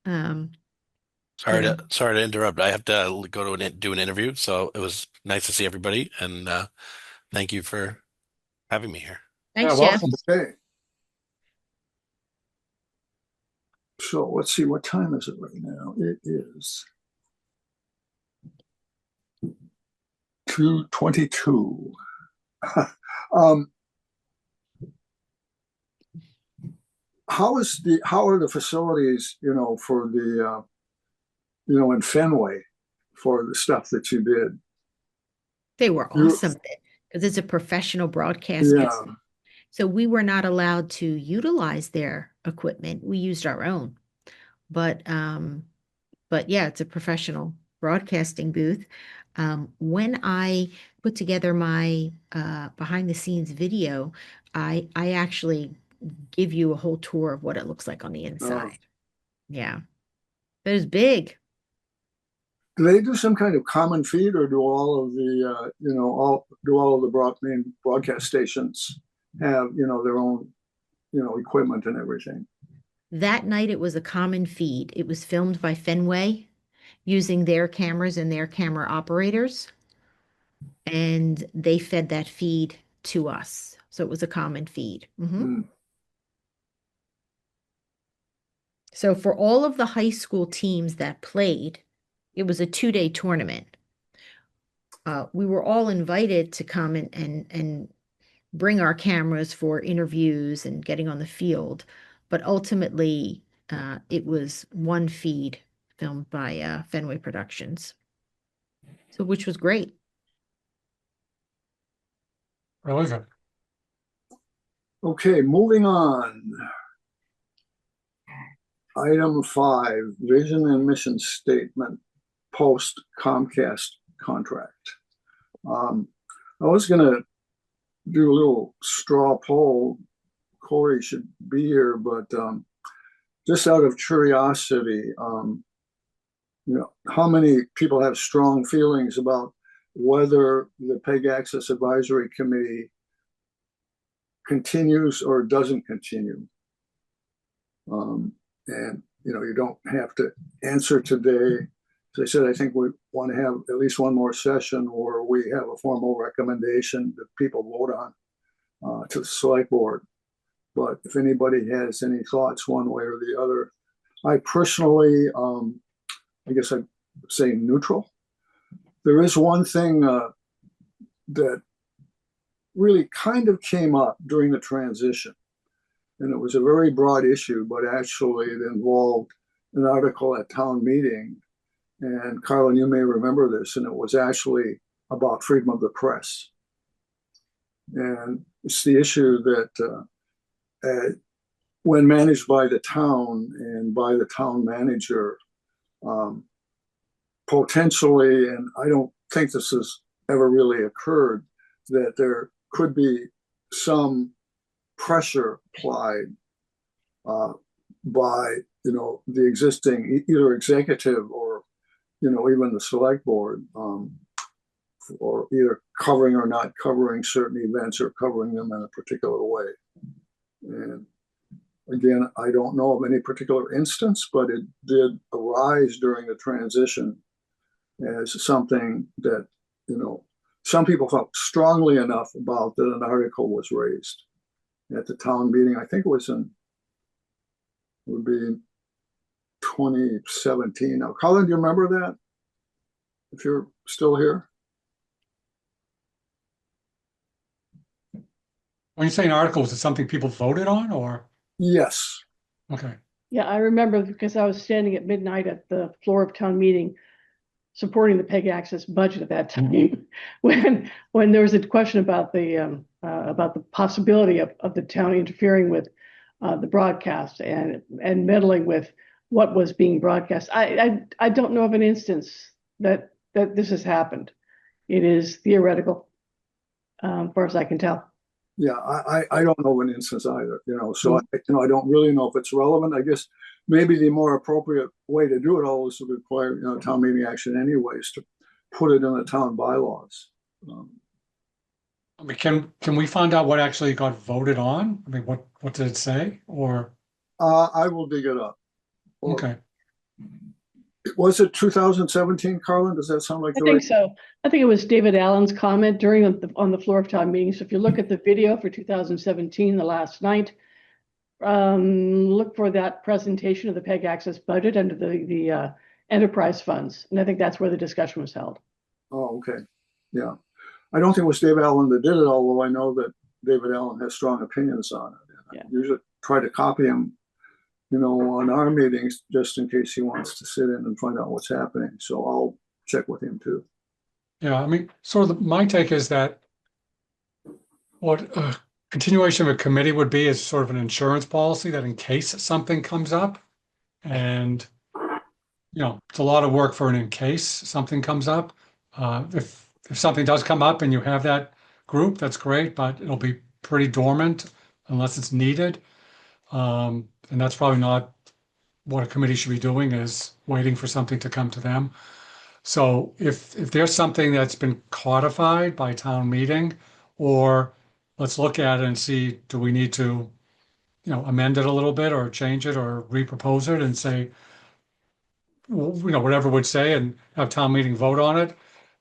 Sorry to interrupt. I have to go to do an interview, so it was nice to see everybody, and thank you for having me here. Thanks, Yeah, Jeff. welcome. Okay. So let's see, what time is it right now? It is 2:22. How are the facilities, for the, in Fenway for the stuff that you did? They were You- awesome because it's a professional broadcast. Yeah. So we were not allowed to utilize their equipment. We used our own. But yeah, it's a professional broadcasting booth. When I put together my behind the scenes video, I actually give you a whole tour of what it looks like on the inside. Yeah. But it was big. Do they do some kind of common feed, or do all of the, all of the main broadcast stations have, their own, equipment and everything? That night it was a common feed. It was filmed by Fenway using their cameras and their camera operators. And they fed that feed to us. So it was a common feed. Mm. So for all of the high school teams that played, it was a 2-day tournament. We were all invited to come and bring our cameras for interviews and getting on the field. But ultimately, it was one feed filmed by Fenway Productions. So which was great. Really good. Okay, moving on. Item 5, vision and mission statement, post Comcast contract. I was going to do a little straw poll. Corey should be here, but just out of curiosity, how many people have strong feelings about whether the PEG Access Advisory Committee continues or doesn't continue? And you don't have to answer today. As I said, I think we want to have at least one more session where we have a formal recommendation that people vote on to the select board. But if anybody has any thoughts one way or the other, I personally, I guess I'd say neutral. There is one thing that really kind of came up during the transition. And it was a very broad issue, but actually it involved an article at town meeting. And Carlin, you may remember this, and it was actually about freedom of the press. And it's the issue that when managed by the town and by the town manager, potentially, and I don't think this has ever really occurred, that there could be some pressure applied by the existing either executive or even the select board for either covering or not covering certain events or covering them in a particular way. And again, I don't know of any particular instance, but it did arise during the transition as something that some people felt strongly enough about that an article was raised at the town meeting. I think it would be 2017. Now, Colin, do you remember that? If you're still here? When you say an article, is it something people voted on or? Yes. Okay. Yeah, I remember because I was standing at midnight at the floor of town meeting supporting the PEG Access budget at that time when there was a question about the possibility of the town interfering with the broadcast and meddling with what was being broadcast. I don't know of an instance that this has happened. It is theoretical, as far as I can tell. Yeah, I don't know of an instance either, so I don't really know if it's relevant. I guess maybe the more appropriate way to do it all is to require, town meeting action anyways, to put it in the town bylaws. I mean, can we find out what actually got voted on? I mean, what did it say? Or I will dig it up. okay. Was it 2017, Carlin? Does that sound like I the think right? so. I think it was David Allen's comment on the floor of town meeting. So if you look at the video for 2017, the last night, look for that presentation of the PEG Access budget under the enterprise funds. And I think that's where the discussion was held. Oh, okay. Yeah. I don't think it was Dave Allen that did it, although I know that David Allen has strong opinions on it. And I usually try to copy him, on our meetings, just in case he wants to sit in and find out what's happening. So I'll check with him too. Yeah, I mean, sort of my take is that what a continuation of a committee would be is sort of an insurance policy that in case something comes up, and it's a lot of work for an in case something comes up. If something does come up and you have that group, that's great, but it'll be pretty dormant unless it's needed. And that's probably not what a committee should be doing, is waiting for something to come to them. So if there's something that's been codified by town meeting, or let's look at it and see, do we need to, amend it a little bit or change it or repropose it and say, whatever would say, and have town meeting vote on it,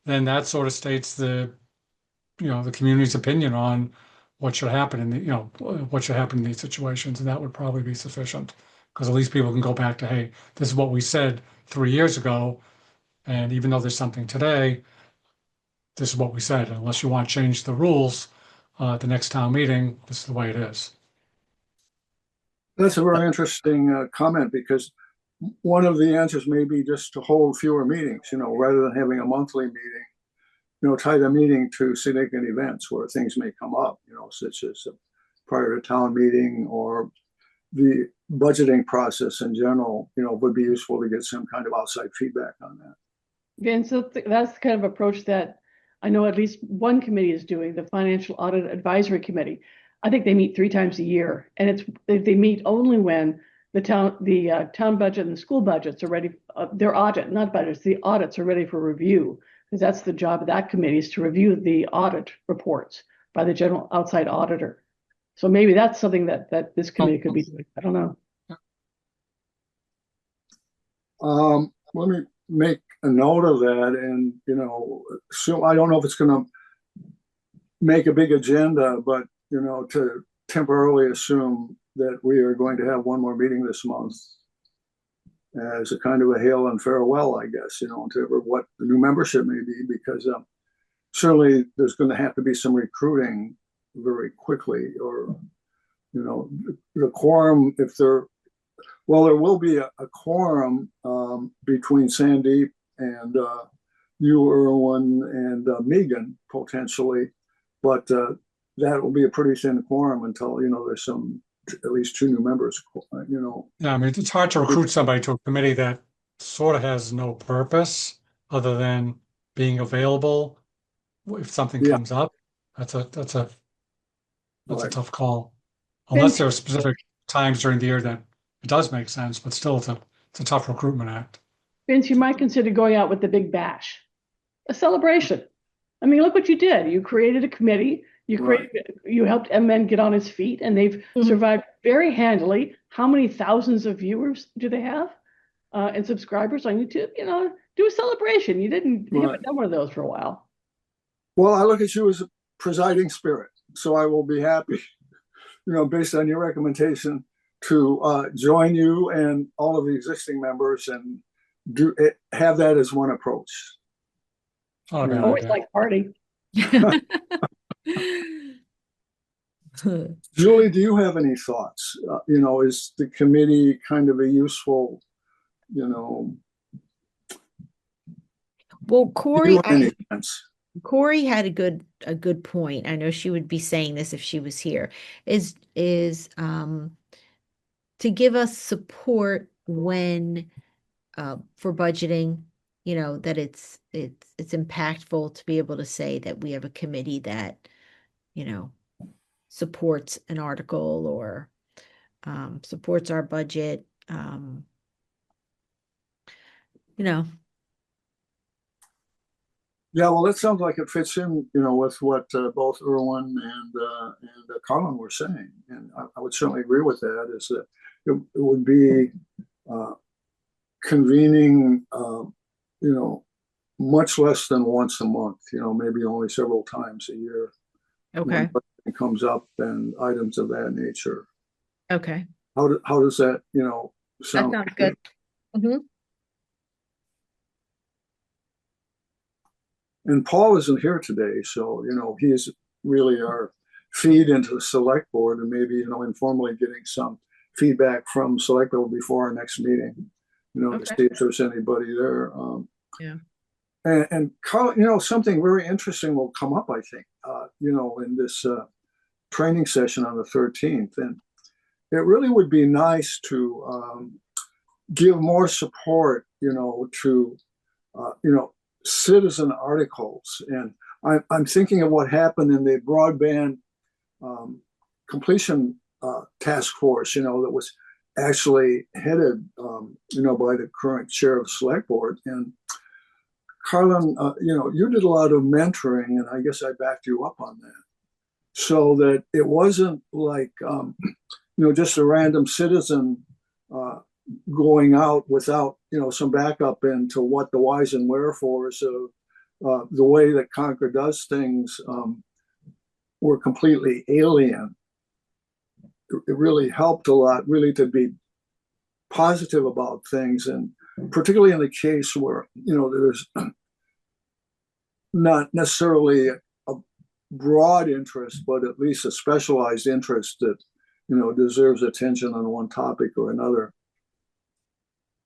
then that sort of states the community's opinion on what should happen what should happen in these situations. And that would probably be sufficient, because at least people can go back to, hey, this is what we said 3 years ago. And even though there's something today, this is what we said. Unless you want to change the rules at the next town meeting, this is the way it is. That's a very interesting comment, because one of the answers may be just to hold fewer meetings, rather than having a monthly meeting, tie the meeting to significant events where things may come up, such as prior to town meeting, or the budgeting process in general, would be useful to get some kind of outside feedback on that. Vince, that's the kind of approach that I know at least one committee is doing, the Financial Audit Advisory Committee. I think they meet 3 times a year, and they meet only when the town budget and the school budgets are ready. Their audit, not budgets, the audits are ready for review, because that's the job of that committee, is to review the audit reports by the general outside auditor. So maybe that's something that this committee could be doing. I don't know. Let me make a note of that, and so I don't know if it's going to make a big agenda, but to temporarily assume that we are going to have one more meeting this month as a kind of a hail and farewell, I guess, to what the new membership may be, because certainly there's going to have to be some recruiting very quickly, or the quorum, there will be a quorum between Sandeep and you, Erwin, and Megan, potentially, but that will be a pretty thin quorum until there's at least 2 new members. Yeah, I mean, it's hard to recruit somebody to a committee that sort of has no purpose other than being available if something comes up. That's a tough call, unless there are specific times during the year that it does make sense, but still it's a tough recruitment act. Vince, you might consider going out with the big bash, a celebration. I mean, look what you did. You created a committee. You helped MN get on his feet, and they've survived very handily. How many thousands of viewers do they have and subscribers on YouTube? Do a celebration. You haven't done one of those for a while. Well, I look at you as a presiding spirit, so I will be happy, based on your recommendation, to join you and all of the existing members and have that as one approach. Always like party. Julie, do you have any thoughts? Is the committee kind of a useful, Well, Corey had a good point. I know she would be saying this if she was here, is to give us support when for budgeting, that it's impactful to be able to say that we have a committee that supports an article or supports our budget. Yeah, well, that sounds like it fits in, with what both Erwin and Colin were saying, and I would certainly agree with that. Is that it would be convening, much less than once a month. Maybe only several times a year. Okay. When it comes up and items of that nature. Okay, How does that, that sound? sounds good. Mhm. And Paul isn't here today, so, he's really our feed into the select board and maybe, informally getting some feedback from select board before our next meeting, to Okay. see if there's anybody there. Yeah. And Carl, something very interesting will come up, I think, in this training session on the 13th. And it really would be nice to give more support, to, citizen articles. And I'm thinking of what happened in the broadband completion task force, that was actually headed, by the current chair of the select board. And Carlin, you did a lot of mentoring, and I guess I backed you up on that. So that it wasn't like, just a random citizen going out without, some backup into what the whys and wherefores of the way that Concord does things were completely alien. It really helped a lot, really, to be positive about things, and particularly in the case where, there's not necessarily a broad interest, but at least a specialized interest that, deserves attention on one topic or another.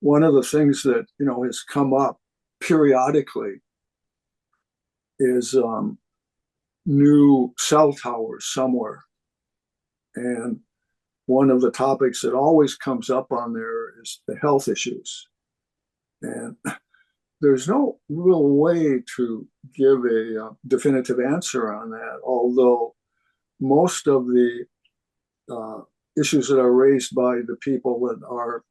One of the things that, has come up periodically is new cell towers somewhere. And one of the topics that always comes up on there is the health issues. And there's no real way to give a definitive answer on that, although most of the issues that are raised by the people that are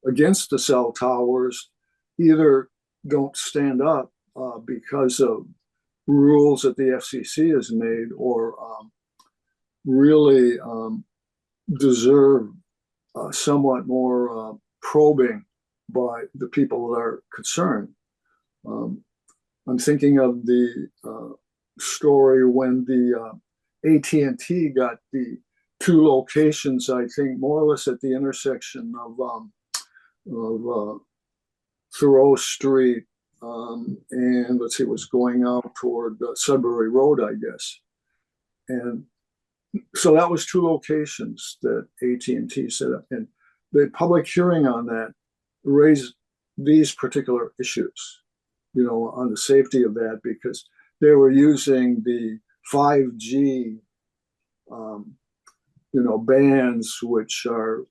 against the cell towers either don't stand up because of rules that the FCC has made, or really deserve somewhat more probing by the people that are concerned. I'm thinking of the story when the AT&T got the two locations, I think, more or less at the intersection of Thoreau Street and let's see, what's going out toward Sudbury Road, I guess. And so that was two locations that AT&T set up, and the public hearing on that raised these particular issues, on the safety of that, because they were using the 5G, bands, which are,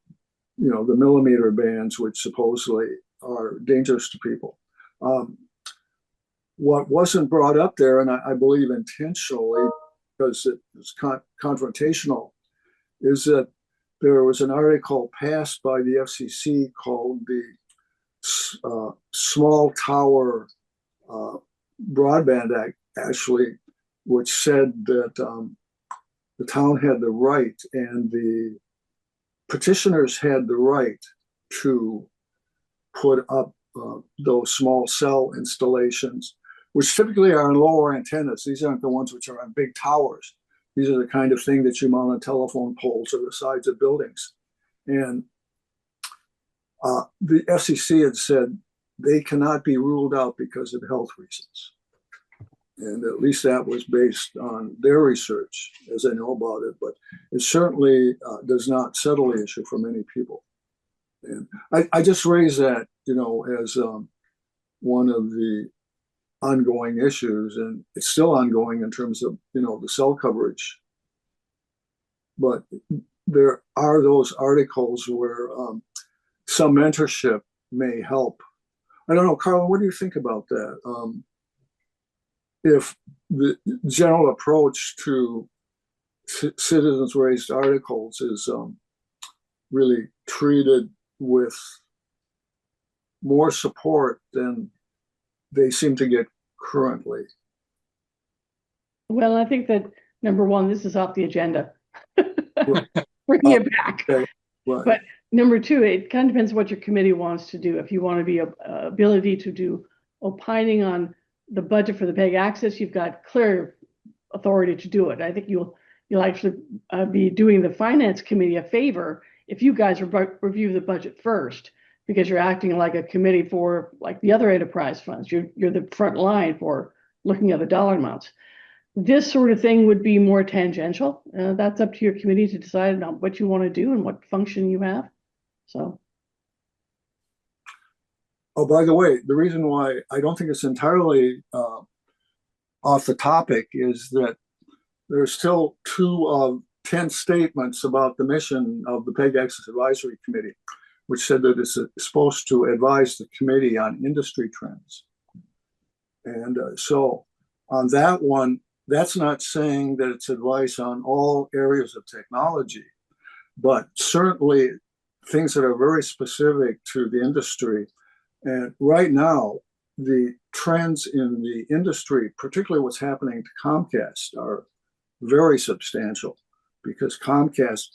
the millimeter bands, which supposedly are dangerous to people. What wasn't brought up there, and I believe intentionally, because it was confrontational, is that there was an article passed by the FCC called the Small Tower Broadband Act, actually, which said that the town had the right and the petitioners had the right to put up those small cell installations, which typically are on lower antennas. These aren't the ones which are on big towers. These are the kind of thing that you mount on telephone poles or the sides of buildings. And the FCC had said they cannot be ruled out because of health reasons. And at least that was based on their research, as I know about it, but it certainly does not settle the issue for many people. And I just raise that, as one of the ongoing issues, and it's still ongoing in terms of, the cell coverage. But there are those articles where some mentorship may help. I don't know, Carla, what do you think about that? If the general approach to citizens raised articles is really treated with more support than they seem to get currently. Well, I think that number one, this is off the agenda. Right. Bring it back. Okay. Right. But number two, it kind of depends what your committee wants to do. If you want to be ability to do opining on the budget for the PEG access, you've got clear authority to do it. I think you'll actually be doing the finance committee a favor if you guys review the budget first, because you're acting like a committee for like the other enterprise funds, you're the front line for looking at the dollar amounts. This sort of thing would be more tangential. That's up to your committee to decide on what you want to do and what function you have. So. Oh, by the way, the reason why I don't think it's entirely off the topic is that there's still 2 of 10 statements about the mission of the PEG Access Advisory Committee, which said that it's supposed to advise the committee on industry trends. And so on that one, that's not saying that it's advice on all areas of technology, but certainly things that are very specific to the industry. And right now, the trends in the industry, particularly what's happening to Comcast, are very substantial because Comcast,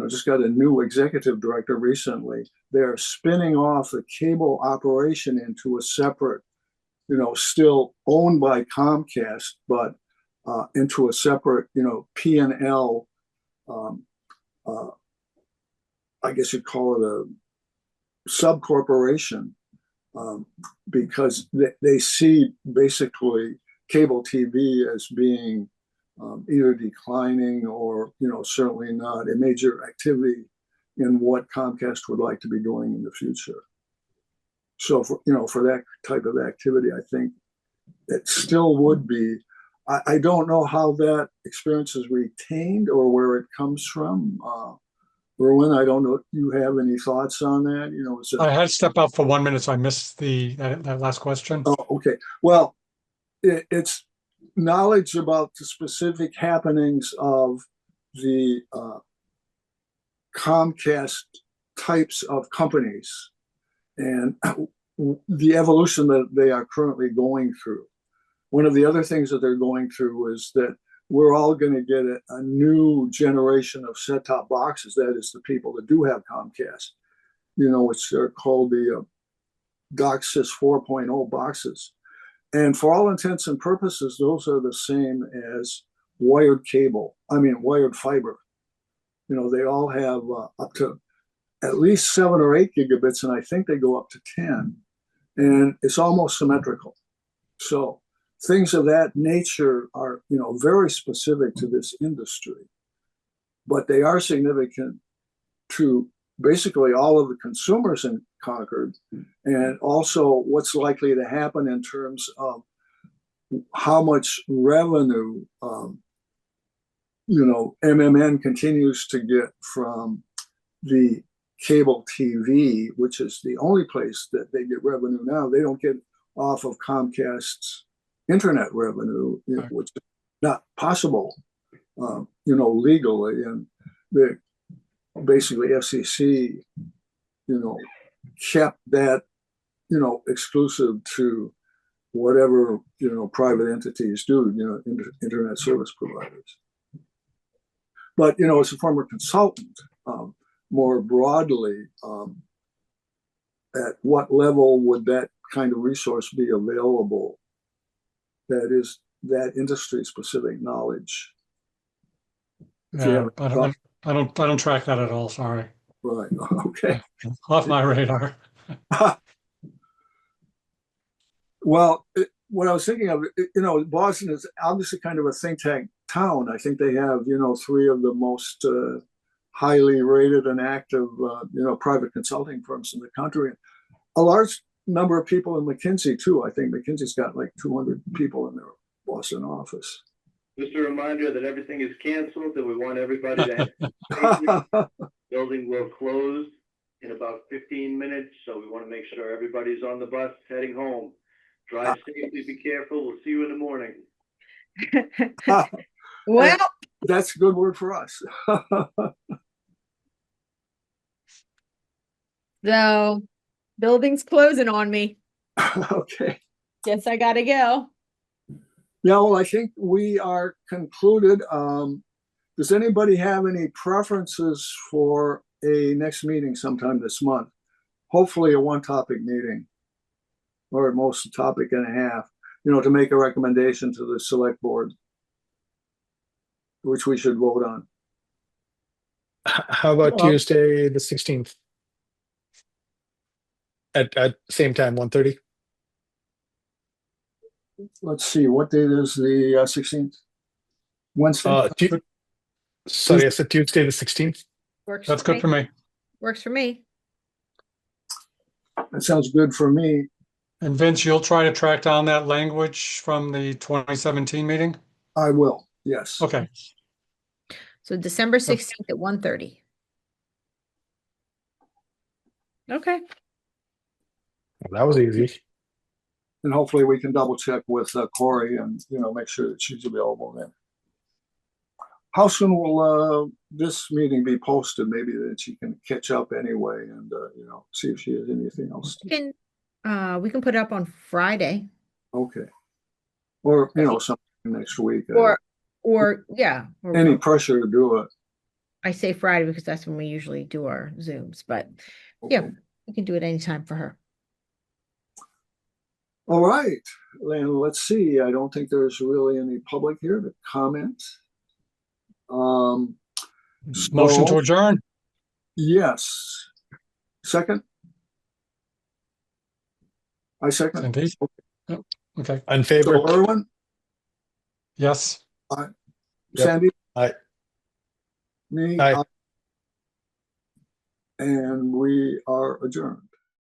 just got a new executive director recently. They're spinning off the cable operation into a separate, still owned by Comcast, but into a separate, P&L, I guess you'd call it a subcorporation, because they see basically cable TV as being either declining or, certainly not a major activity in what Comcast would like to be doing in the future. So, for that type of activity, I think it still would be. I don't know how that experience is retained or where it comes from. Erwin, I don't know. Do you have any thoughts on that? I had to step out for 1 minute, so I missed that last question. Oh, okay. Well, it's knowledge about the specific happenings of the Comcast types of companies and the evolution that they are currently going through. One of the other things that they're going through is that we're all going to get a new generation of set-top boxes. That is, the people that do have Comcast, which are called the DOCSIS 4.0 boxes. And for all intents and purposes, those are the same as wired fiber. They all have up to at least 7 or 8 gigabits, and I think they go up to 10. And it's almost symmetrical. So things of that nature are, very specific to this industry, but they are significant to basically all of the consumers in Concord, and also what's likely to happen in terms of how much revenue, MMN continues to get from the cable TV, which is the only place that they get revenue now. They don't get off of Comcast's internet revenue, which is not possible, legally. And the basically FCC, kept that, exclusive to whatever, private entities do, internet service providers. But, as a former consultant, more broadly, at what level would that kind of resource be available? That is that industry specific knowledge. Yeah, I don't track that at all. Sorry. Right. Okay. Off my radar. Well, what I was thinking of, Boston is obviously kind of a think tank town. I think they have, 3 of the most highly rated and active, private consulting firms in the country. A large number of people in McKinsey too. I think McKinsey's got like 200 people in their Boston office. Just a reminder that everything is canceled, that we want everybody to have building will close in about 15 minutes, so we want to make sure everybody's on the bus heading home. Drive safely, be careful. We'll see you in the morning. Well, that's a good word for us. So, building's closing on me. Okay. Guess I gotta go. Yeah, well, I think we are concluded. Does anybody have any preferences for a next meeting sometime this month? Hopefully a one-topic meeting, or at most a topic and a half, to make a recommendation to the select board, which we should vote on. How about Well- Tuesday, the 16th? At same time, 1:30? Let's see, what date is the 16th? Wednesday? Sorry, I said Tuesday, the 16th. Works That's for good for me. Works for me. That sounds good for me. And Vince, you'll try to track down that language from the 2017 meeting? I will, yes. Okay, So December 16th at 1:30. Okay. Well, that was easy. And hopefully we can double check with Corey and, make sure that she's available then. How soon will this meeting be posted? Maybe that she can catch up anyway and, see if she has anything else. We can put it up on Friday Okay. Or, sometime next week. or yeah. or- Any pressure to do it. I say Friday because that's when we usually do our Zooms, but yeah, Okay. we can do it anytime for her. All right, then let's see. I don't think there's really any public here to comment. motion to So, adjourn. yes. Second? I second. Cindy? Yep. Okay, In So favor? Erwin, yes. Yep. Sandy? Aye. Me? Aye. And we are adjourned.